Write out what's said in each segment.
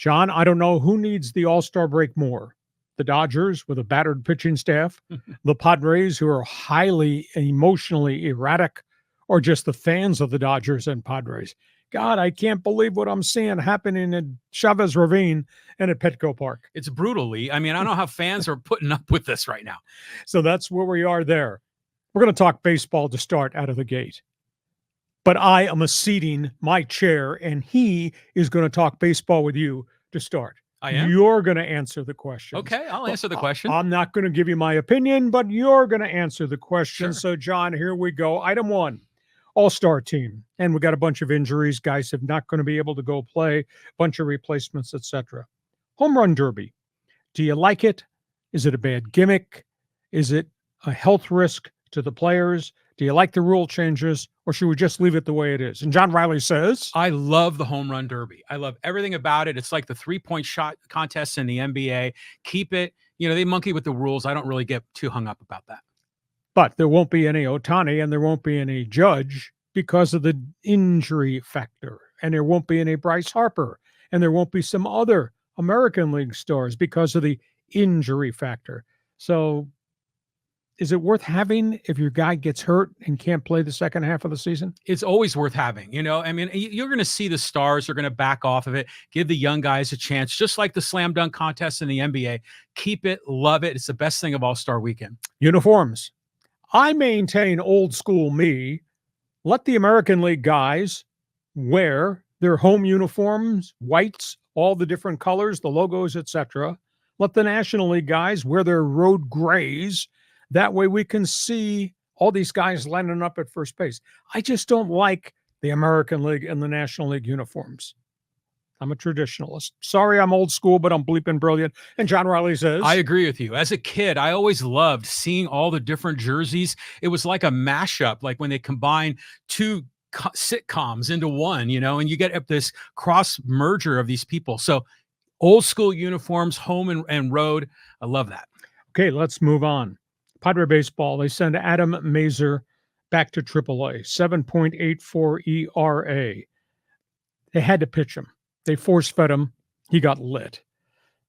John, I don't know who needs the All-Star break more. The Dodgers with a battered pitching staff, the Padres who are highly emotionally erratic, or just the fans of the Dodgers and Padres. God, I can't believe what I'm seeing happening in Chavez Ravine and at Petco Park. It's brutally. I mean, I don't know how fans are putting up with this right now. So that's where we are there. We're going to talk baseball to start out of the gate. But I am acceding my chair, and he is going to talk baseball with you to start. I am? You're going to answer the question. Okay, I'll answer the question. I'm not going to give you my opinion, but you're going to answer the question. Sure. So, John, here we go. Item 1, All-Star team. And we got a bunch of injuries. Guys have not going to be able to go play, bunch of replacements, etc. Home run derby. Do you like it? Is it a bad gimmick? Is it a health risk to the players? Do you like the rule changes, or should we just leave it the way it is? And John Riley says, I love the home run derby. I love everything about it. It's like the 3-point shot contests in the NBA. Keep it. You know, they monkey with the rules. I don't really get too hung up about that. But there won't be any Ohtani and there won't be any Judge because of the injury factor. And there won't be any Bryce Harper. And there won't be some other American League stars because of the injury factor. So is it worth having if your guy gets hurt and can't play the second half of the season? It's always worth having. You know, I mean, you're going to see the stars are going to back off of it, give the young guys a chance, just like the slam dunk contest in the NBA. Keep it, love it. It's the best thing of All-Star Weekend. Uniforms. I maintain old school me. Let the American League guys wear their home uniforms, whites, all the different colors, the logos, etc. Let the National League guys wear their road grays. That way we can see all these guys lining up at first base. I just don't like the American League and the National League uniforms. I'm a traditionalist. Sorry, I'm old school, but I'm bleeping brilliant. And John Riley says, I agree with you. As a kid, I always loved seeing all the different jerseys. It was like a mashup, like when they combine two sitcoms into one, you know, and you get this cross merger of these people. So old school uniforms, home and road. I love that. Okay, let's move on. Padre baseball, they send Adam Mazer back to AAA, 7.84 ERA. They had to pitch him. They force-fed him. He got lit.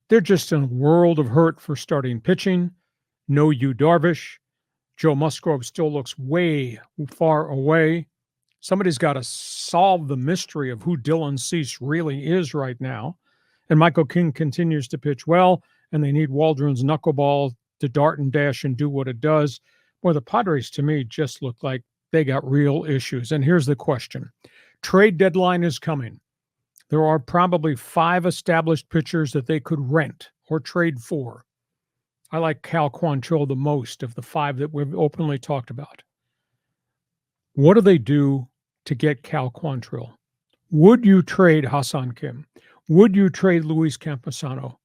They're just in a world of hurt for starting pitching. No Yu Darvish. Joe Musgrove still looks way far away. Somebody's got to solve the mystery of who Dylan Cease really is right now. And Michael King continues to pitch well, and they need Waldron's knuckleball to dart and dash and do what it does. Boy, the Padres, to me, just look like they got real issues. And here's the question. Trade deadline is coming. There are probably 5 established pitchers that they could rent or trade for. I like Cal Quantrill the most of the 5 that we've openly talked about. What do they do to get Cal Quantrill? Would you trade Hassan Kim? Would you trade Luis Campusano?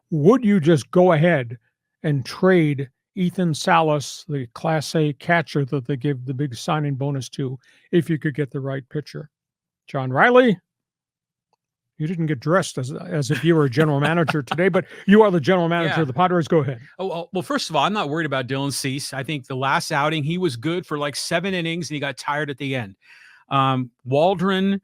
Would you just go ahead and trade Ethan Salas, the Class A catcher that they give the big signing bonus to, if you could get the right pitcher? John Riley, you didn't get dressed as if you were a general manager today, but you are the general manager of the Padres. Go ahead. Oh, well, first of all, I'm not worried about Dylan Cease. I think the last outing, he was good for like 7 innings, and he got tired at the end. Waldron,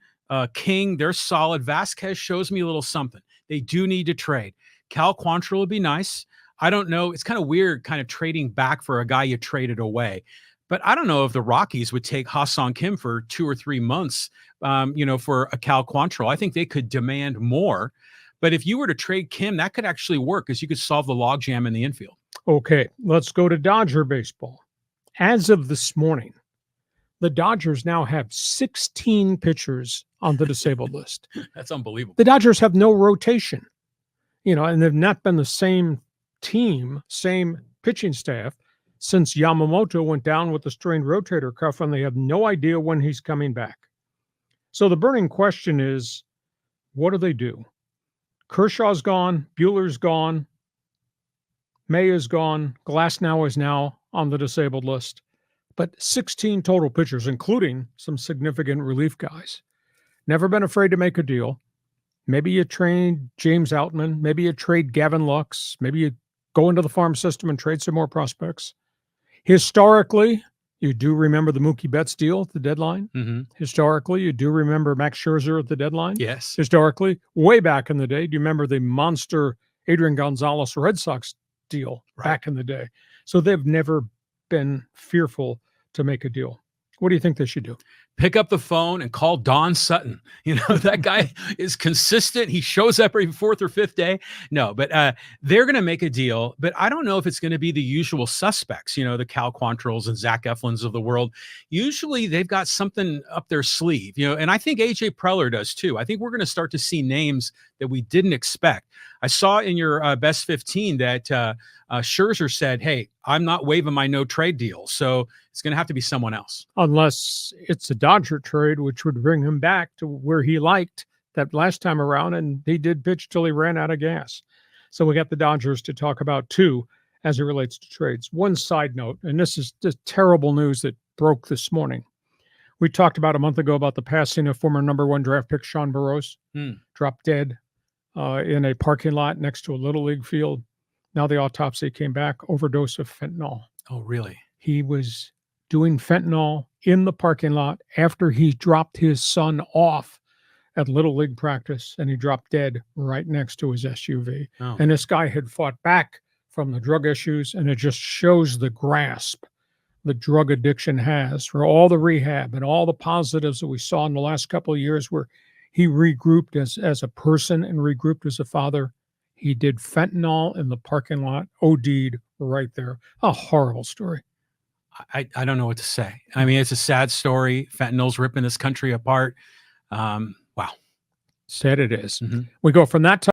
King, they're solid. Vasquez shows me a little something. They do need to trade. Cal Quantrill would be nice. I don't know. It's kind of weird kind of trading back for a guy you traded away. But I don't know if the Rockies would take Ha-Seong Kim for 2 or 3 months, for a Cal Quantrill. I think they could demand more. But if you were to trade Kim, that could actually work because you could solve the logjam in the infield. Okay, let's go to Dodger baseball. As of this morning, the Dodgers now have 16 pitchers on the disabled list. That's unbelievable. The Dodgers have no rotation, and they've not been the same team, same pitching staff since Yamamoto went down with the strained rotator cuff, and they have no idea when he's coming back. So the burning question is, what do they do? Kershaw's gone, Buehler's gone, May is gone, Glasnow is now on the disabled list, but 16 total pitchers, including some significant relief guys. Never been afraid to make a deal. Maybe you trade James Outman, maybe you trade Gavin Lux, maybe you go into the farm system and trade some more prospects. Historically, You do remember the Mookie Betts deal at the deadline? Mm-hmm. Historically, you do remember Max Scherzer at the deadline? Yes. Historically, way back in the day, do you remember the monster Adrian Gonzalez Red Sox deal back in the day? So they've never been fearful to make a deal. What do you think they should do? Pick up the phone and call Don Sutton. You know, that guy is consistent. He shows up every fourth or fifth day. No, but they're going to make a deal. But I don't know if it's going to be the usual suspects, you know, the Cal Quantrells and Zach Eflins of the world. Usually they've got something up their sleeve, you know, and I think AJ Preller does too. I think we're going to start to see names that we didn't expect. I saw in your best 15 that Scherzer said, hey, I'm not waiving my no trade deal. So it's going to have to be someone else. Unless it's a Dodger trade, which would bring him back to where he liked that last time around. And he did pitch till he ran out of gas. So we got the Dodgers to talk about too, as it relates to trades. One side note, and this is the terrible news that broke this morning. We talked about a month ago about the passing of former number 1 draft pick Sean Burroughs, dropped dead in a parking lot next to a Little League field. Now the autopsy came back, overdose of fentanyl. Oh, really? He was doing fentanyl in the parking lot after he dropped his son off at Little League practice, and he dropped dead right next to his SUV. Oh. And this guy had fought back from the drug issues, and it just shows the grasp the drug addiction has for all the rehab and all the positives that we saw in the last couple of years where he regrouped as a person and regrouped as a father. He did fentanyl in the parking lot, OD'd right there. A horrible story. I don't know what to say. I mean, it's a sad story. Fentanyl's ripping this country apart. Wow. Sad it is. We go from that time.